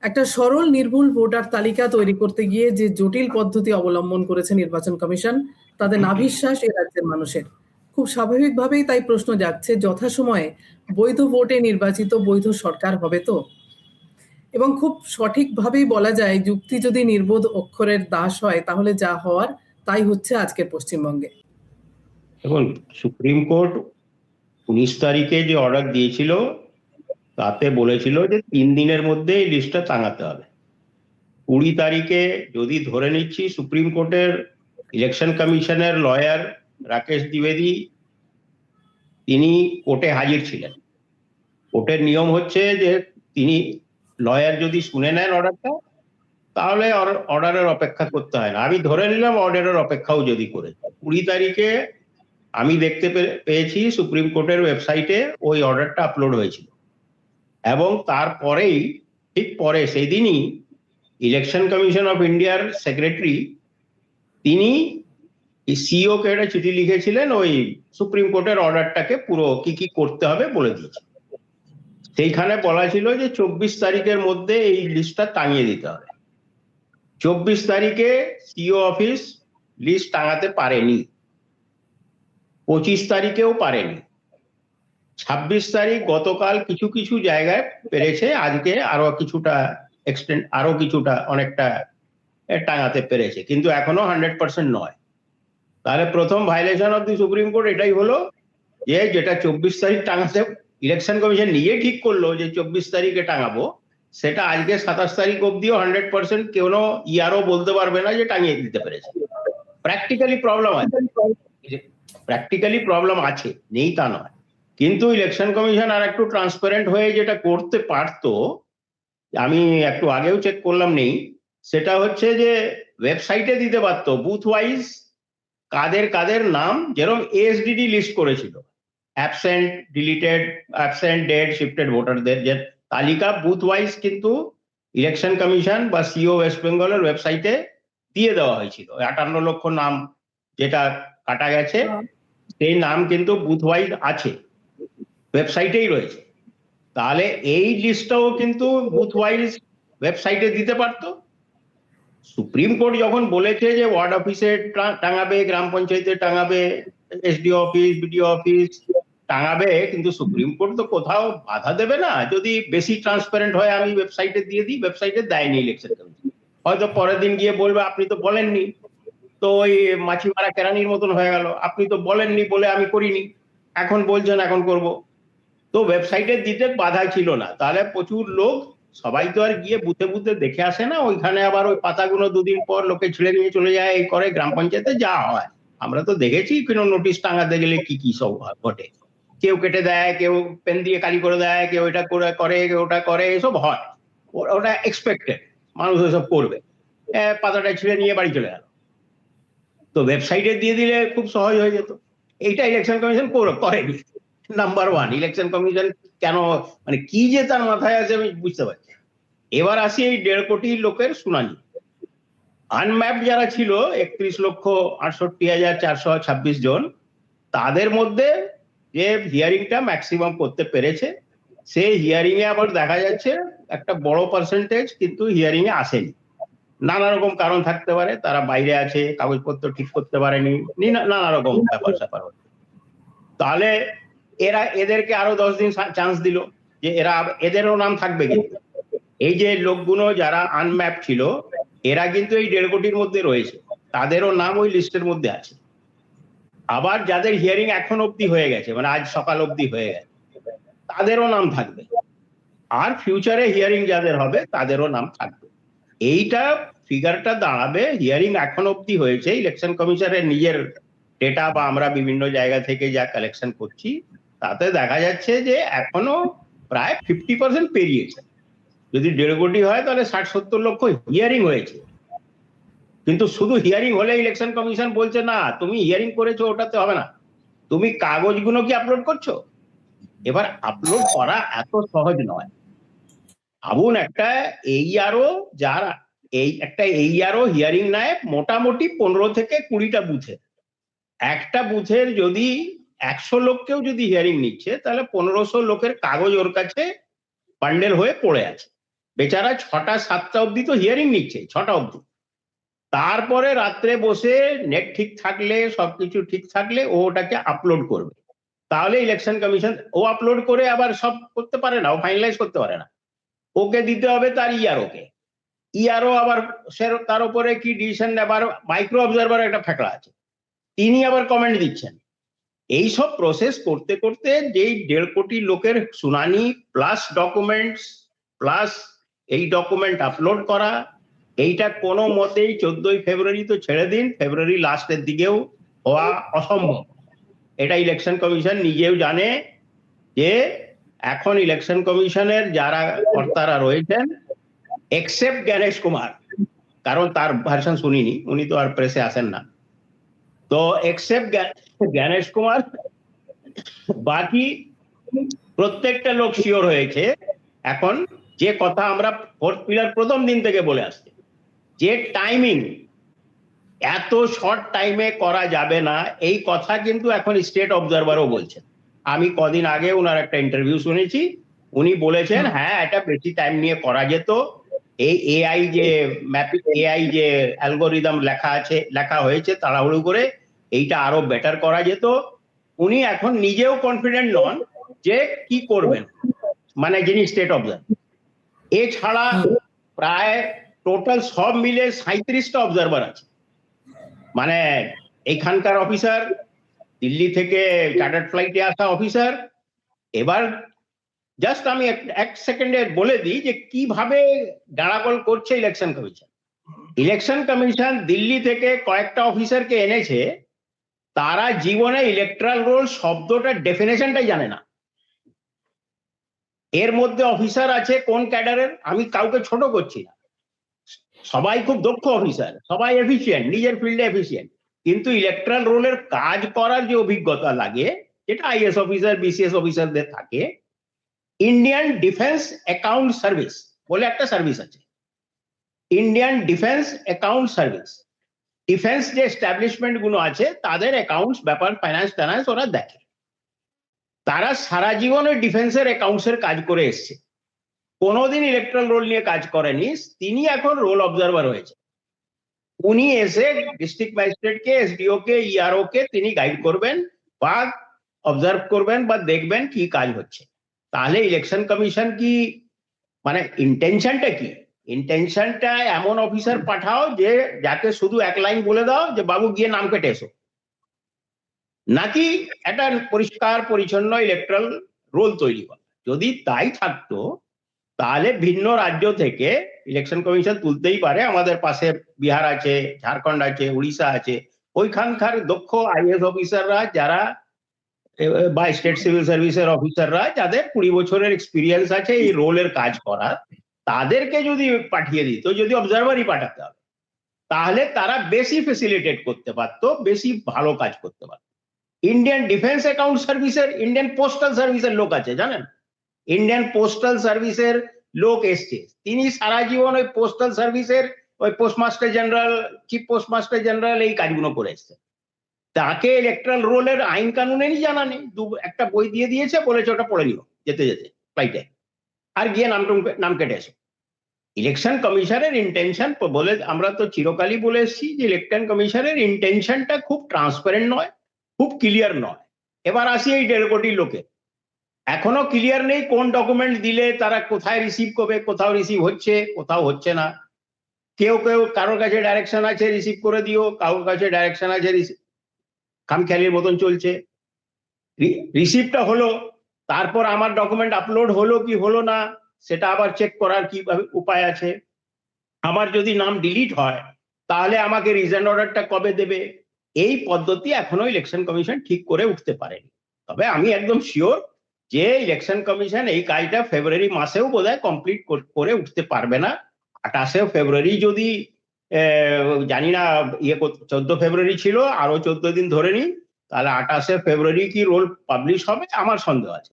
একটা সরল নির্ভুল ভোটার তালিকা তৈরি করতে গিয়ে যে জটিল পদ্ধতি অবলম্বন করেছে নির্বাচন কমিশন, তাতে নাভিশ্বাস এ রাজ্যের মানুষের। খুব স্বাভাবিকভাবেই তাই প্রশ্ন জাগছে, যথাসময়ে বৈধ ভোটে নির্বাচিত বৈধ সরকার হবে তো? এবং খুব সঠিকভাবেই বলা যায়, যুক্তি যদি নির্বোধ অক্ষরের দাস হয়, তাহলে যা হওয়ার তাই হচ্ছে আজকের পশ্চিমবঙ্গে। দেখুন, সুপ্রিম কোর্ট 19 তারিখে যে অর্ডার দিয়েছিল তাতে বলেছিল যে 3 দিনের মধ্যে এই লিস্টটা টাঙাতে হবে। 20 তারিখে যদি ধরে নিচ্ছি, সুপ্রিম কোর্টের ইলেকশন কমিশনের লয়ার রাকেশ দ্বিবেদী তিনি কোর্টে হাজির ছিলেন। কোর্টের নিয়ম হচ্ছে যে তিনি লয়ার যদি শুনে নেন অর্ডারটা, তাহলে অর্ডারের অপেক্ষা করতে হয় না। আমি ধরে নিলাম অর্ডারের অপেক্ষাও যদি করে। 20 তারিখে আমি দেখতে পেয়েছি সুপ্রিম কোর্টের ওয়েবসাইটে ওই অর্ডারটা আপলোড হয়েছিল, এবং তারপরেই ঠিক পরে সেদিনই ইলেকশন কমিশন অফ ইন্ডিয়ার সেক্রেটারি তিনি সিইও কে একটা চিঠি লিখেছিলেন, ওই সুপ্রিম কোর্টের অর্ডারটাকে পুরো কি কি করতে হবে বলে দিয়েছে। সেইখানে বলা ছিল যে 24 তারিখের মধ্যে এই লিস্টটা টাঙিয়ে দিতে হবে। 24 তারিখে সিইও অফিস লিস্ট টাঙাতে পারেনি, 25 তারিখেও পারেনি, 26 তারিখ গতকাল কিছু কিছু জায়গায় পেরেছে, আজকে আরো কিছুটা এক্সটেন্ড, আরো কিছুটা অনেকটা টাঙাতে পেরেছে, কিন্তু এখনো 100% নয়। তাহলে প্রথম violation of the supreme court এটাই হলো যে যেটা 24 তারিখ টাঙাতে ইলেকশন কমিশন নিজে ঠিক করলো যে 24 তারিখে টাঙাবো, সেটা আজকে 27 তারিখ অব্দিও 100% কোনো ইয়ারও বলতে পারবে না যে টাঙিয়ে দিতে পেরেছে। প্র্যাকটিক্যালি প্রবলেম আছে, প্র্যাকটিক্যালি প্রবলেম আছে, নেই তা নয়, কিন্তু ইলেকশন কমিশন আর একটু ট্রান্সপারেন্ট হয়ে যেটা করতে পারতো, আমি একটু আগেও চেক করলাম, নেই, সেটা হচ্ছে যে ওয়েবসাইটে দিতে পারতো বুথ ওয়াইজ কাদের কাদের নাম, যেরকম এসডিডি লিস্ট করেছিল, absent, deleted, absent, dead, shifted ভোটারদের যে তালিকা বুথ ওয়াইজ কিন্তু ইলেকশন কমিশন বা সিও ওয়েস্ট বেঙ্গলের ওয়েবসাইটে দিয়ে দেওয়া হয়েছিল। 58 লক্ষ নাম যেটা কাটা গেছে, সেই নাম কিন্তু বুথ ওয়াইজ আছে, ওয়েবসাইটেই রয়েছে। তাহলে এই লিস্টটাও কিন্তু বুথ ওয়াইজ ওয়েবসাইটে দিতে পারতো। সুপ্রিম কোর্ট যখন বলেছে যে ওয়ার্ড অফিসে টাঙাবে, গ্রাম পঞ্চায়েতে টাঙাবে, এসডিও অফিস, বিডিও অফিস টাঙাবে, কিন্তু সুপ্রিম কোর্ট তো কোথাও বাধা দেবে না যদি বেশি ট্রান্সপারেন্ট হয় আমি ওয়েবসাইটে দিয়ে দিই। ওয়েবসাইটে দেয়নি ইলেকশন কমিশন, হয়তো পরের দিন গিয়ে বলবে আপনি তো বলেননি, তো ওই মাছি মারা কেরানির মতন হয়ে গেল, আপনি তো বলেননি বলে আমি করিনি, এখন বলছেন এখন করব। তো ওয়েবসাইটে দিতে বাধা ছিল না, তাহলে প্রচুর লোক, সবাই তো আর গিয়ে বুথে বুথে দেখে আসে না, ওইখানে আবার ওই পাতাগুলো দুদিন পর লোকে ছিঁড়ে নিয়ে চলে যায়, এই করে। গ্রাম পঞ্চায়েতে যা হয় আমরা তো দেখেছি, কোনো নোটিশ টাঙাতে গেলে কি কি সব ঘটে, কেউ কেটে দেয়, কেউ পেন দিয়ে কালি করে দেয়, কেউ এটা করে কেউ ওটা করে, এসব হয়, ওটা এক্সপেক্টেড, মানুষ ওইসব করবে। পাতাটা ছিঁড়ে নিয়ে বাড়ি চলে গেল, তো ওয়েবসাইটে দিয়ে দিলে খুব সহজ হয়ে যেত। এইটা ইলেকশন কমিশন করেনি। নাম্বার ওয়ান, ইলেকশন কমিশন কেন, মানে কি যে তার মাথায় আছে আমি বুঝতে পারছি। এবার আসি এই 1.5 কোটি লোকের শুনানি। আনম্যাপ যারা ছিল 31,68,426 জন, তাদের মধ্যে যে হিয়ারিংটা ম্যাক্সিমাম করতে পেরেছে, সেই হিয়ারিং এ আবার দেখা যাচ্ছে একটা বড় পার্সেন্টেজ কিন্তু হিয়ারিং এ আসেনি। নানা রকম কারণ থাকতে পারে, তারা বাইরে আছে, কাগজপত্র ঠিক করতে পারেনি, নানা রকম ব্যাপার স্যাপার হচ্ছে। তাহলে এদেরকে আরো 10 দিন চান্স দিল যে এদেরও নাম থাকবে, কিন্তু এই যে লোকগুলো যারা আনম্যাপ ছিল এরা কিন্তু এই 1.5 কোটির মধ্যে রয়েছে, তাদেরও নাম ওই লিস্টের মধ্যে আছে। আবার যাদের হিয়ারিং এখন অব্দি হয়ে গেছে, মানে আজ সকাল অব্দি হয়ে গেছে, তাদেরও নাম থাকবে, আর ফিউচারে হিয়ারিং যাদের হবে তাদেরও নাম থাকবে। এইটা ফিগারটা দাঁড়াবে, হিয়ারিং এখন অব্দি হয়েছে, ইলেকশন কমিশনের নিজের ডেটা বা আমরা বিভিন্ন জায়গা থেকে যা কালেকশন করছি তাতে দেখা যাচ্ছে যে এখনো প্রায় 50% পেরিয়েছে। যদি 1.5 কোটি হয় তাহলে 60-70 লক্ষ হিয়ারিং হয়েছে, কিন্তু শুধু হিয়ারিং হলে ইলেকশন কমিশন বলছে না তুমি হিয়ারিং করেছো ওটাতে হবে না, তুমি কাগজগুলো কি আপলোড করছো। এবার আপলোড করা এত সহজ নয়। ভাবুন একটা এইআরও, যার একটা এইআরও হিয়ারিং নেয় মোটামুটি 15 থেকে 20টা বুথে, একটা বুথের যদি 100 লোককেও যদি হিয়ারিং নিচ্ছে, তাহলে 1500 লোকের কাগজ ওর কাছে বান্ডেল হয়ে পড়ে আছে। বেচারা 6টা 7টা অবধি তো হিয়ারিং নিচ্ছে, 6টা অবধি। তারপরে রাত্রে বসে নেট ঠিক থাকলে, সবকিছু ঠিক থাকলে ও ওটাকে আপলোড করবে। তাহলে ইলেকশন কমিশন, ও আপলোড করে আবার সব করতে পারে না, ও ফাইনালাইজ করতে পারে না, ওকে দিতে হবে তার ইআরওকে। ইআরও আবার তার উপরে কি ডিসিশন নেবার, মাইক্রো অবজারভার একটা ফ্যাকড়া আছে, তিনি আবার কমেন্ট দিচ্ছেন। এইসব প্রসেস করতে করতে যেই 1.5 কোটি লোকের শুনানি প্লাস ডকুমেন্টস প্লাস এই ডকুমেন্ট আপলোড করা, এইটা কোনো মতেই 14ই ফেব্রুয়ারি তো ছেড়ে দিন, ফেব্রুয়ারি লাস্টের দিকেও হওয়া অসম্ভব। এটা ইলেকশন কমিশন নিজেও জানে যে এখন ইলেকশন কমিশনের যারা কর্তারা রয়েছেন, এক্সেপ্ট জ্ঞানেশ কুমার, কারণ তার ভার্সন শুনিনি, উনি তো আর প্রেসে আসেন না, তো এক্সেপ্ট জ্ঞানেশ কুমার, বাকি প্রত্যেকটা লোক শিওর হয়েছে এখন যে কথা আমরা 4th পিলার প্রথম দিন থেকে বলে আসছি, যে টাইমিং এত শর্ট টাইমে করা যাবে না, এই কথা কিন্তু এখন স্টেট অবজারভারও বলছেন। আমি কদিন আগে ওনার একটা ইন্টারভিউ শুনেছি, উনি বলেছেন হ্যাঁ এটা বেশি টাইম নিয়ে করা যেত, এই এআই যে ম্যাপিং, এআই যে অ্যালগোরিদম লেখা হয়েছে তাড়াহুড়ো করে, এইটা আরো বেটার করা যেত। উনি এখন নিজেও কনফিডেন্ট নন যে কি করবেন, মানে যিনি স্টেট অবজারভার। এছাড়া প্রায় টোটাল সব মিলে 37টা অবজারভার আছে, মানে এখানকার অফিসার, দিল্লি থেকে চার্টার্ড ফ্লাইটে আসা অফিসার। এবার জাস্ট আমি এক সেকেন্ডে বলে দিই যে কিভাবে গাড়াগোল করছে election commission. Election commission Delhi থেকে কয়েকটা অফিসারকে এনেছে, তারা জীবনে ইলেকট্রাল রোল শব্দটার ডেফিনেশনটাই জানে না। এর মধ্যে অফিসার আছে কোন ক্যাডারের, আমি কাউকে ছোট করছি না, সবাই খুব দক্ষ অফিসার, সবাই এফিসিয়েন্ট, নিজের ফিল্ডে এফিসিয়েন্ট, কিন্তু ইলেকট্রাল রোলের কাজ করার যে অভিজ্ঞতা লাগে, যেটা আইএস অফিসার বিসিএস অফিসারদের থাকে, ইন্ডিয়ান ডিফেন্স অ্যাকাউন্ট সার্ভিস বলে একটা সার্ভিস আছে, Indian defence account service. Defence যে এস্টাবলিশমেন্ট গুলো আছে তাদের অ্যাকাউন্টস ব্যাপার, ফাইন্যান্স টাইন্যান্স ওরা দেখে। তারা সারা জীবনে ডিফেন্সের অ্যাকাউন্টসের কাজ করে এসছে, কোনোদিন ইলেকট্রাল রোল নিয়ে কাজ করেনি। তিনি এখন রোল অবজারভার হয়েছে, উনি এসে ডিস্ট্রিক্ট ম্যাজিস্ট্রেটকে, এসডিও কে, ইআরও কে তিনি গাইড করবেন বা অবজার্ভ করবেন বা দেখবেন কি কাজ হচ্ছে। তাহলে ইলেকশন কমিশন কি, মানে ইন্টেনশনটা কি? ইন্টেনশনটা এমন অফিসার পাঠাও যে যাকে শুধু এক লাইন বলে দাও যে বাবু গিয়ে নাম কেটে এসো, নাকি একটা পরিষ্কার পরিচ্ছন্ন ইলেকট্রাল রোল তৈরি করা? যদি তাই থাকতো তাহলে ভিন্ন রাজ্য থেকে ইলেকশন কমিশন তুলতেই পারে। আমাদের পাশে বিহার আছে, ঝাড়খণ্ড আছে, উড়িষ্যা আছে, ওইখানকার দক্ষ আইএস অফিসাররা যারা বা স্টেট সিভিল সার্ভিসের অফিসাররা যাদের 20 বছরের এক্সপিরিয়েন্স আছে এই রোলের কাজ করার, তাদেরকে যদি পাঠিয়ে দিত, যদি অবজারভারই পাঠাতে হবে, তাহলে তারা বেশি ফেসিলিটেট করতে পারতো, বেশি ভালো কাজ করতে পারতো। ইন্ডিয়ান ডিফেন্স অ্যাকাউন্ট সার্ভিসের, ইন্ডিয়ান পোস্টাল সার্ভিসের লোক আছে জানেন, ইন্ডিয়ান পোস্টাল সার্ভিসের লোক এসছে, তিনি সারা জীবন ওই পোস্টাল সার্ভিসের ওই postmaster general, chief postmaster general এই কাজগুলো করে এসছে। তাকে ইলেকট্রাল রোলের আইন কানুনেরই জানা নেই, একটা বই দিয়ে দিয়েছে, বলেছে ওটা পড়ে নিও যেতে যেতে ফ্লাইটে, আর গিয়ে নাম কেটে এসো। ইলেকশন কমিশনের ইন্টেনশন বলে আমরা তো চিরকালই বলে এসেছি যে ইলেকশন কমিশনের ইন্টেনশনটা খুব ট্রান্সপারেন্ট নয়, খুব ক্লিয়ার নয়। এবার আসি এই 1.5 কোটি লোকে, এখনো ক্লিয়ার নেই কোন ডকুমেন্ট দিলে তারা কোথায় রিসিভ করবে, কোথাও রিসিভ হচ্ছে, কোথাও হচ্ছে না। কেউ কেউ কারোর কাছে ডাইরেকশন আছে রিসিভ করে দিও, কারোর কাছে ডাইরেকশন আছে খামখেয়ালির মতন চলছে। রিসিভটা হলো, তারপর আমার ডকুমেন্ট আপলোড হলো কি হলো না সেটা আবার চেক করার কিভাবে উপায় আছে। আমার যদি নাম ডিলিট হয় তাহলে আমাকে রিজেন্ট অর্ডারটা কবে দেবে, এই পদ্ধতি এখনো ইলেকশন কমিশন ঠিক করে উঠতে পারেনি। তবে আমি একদম শিওর যে ইলেকশন কমিশন এই কাজটা ফেব্রুয়ারি মাসেও বোধহয় কমপ্লিট করে উঠতে পারবে না। 28শে ফেব্রুয়ারি যদি জানি না 14 ফেব্রুয়ারি ছিল, আরো 14 দিন ধরে নিই, তাহলে 28শে ফেব্রুয়ারি কি রোল পাবলিশ হবে আমার সন্দেহ আছে।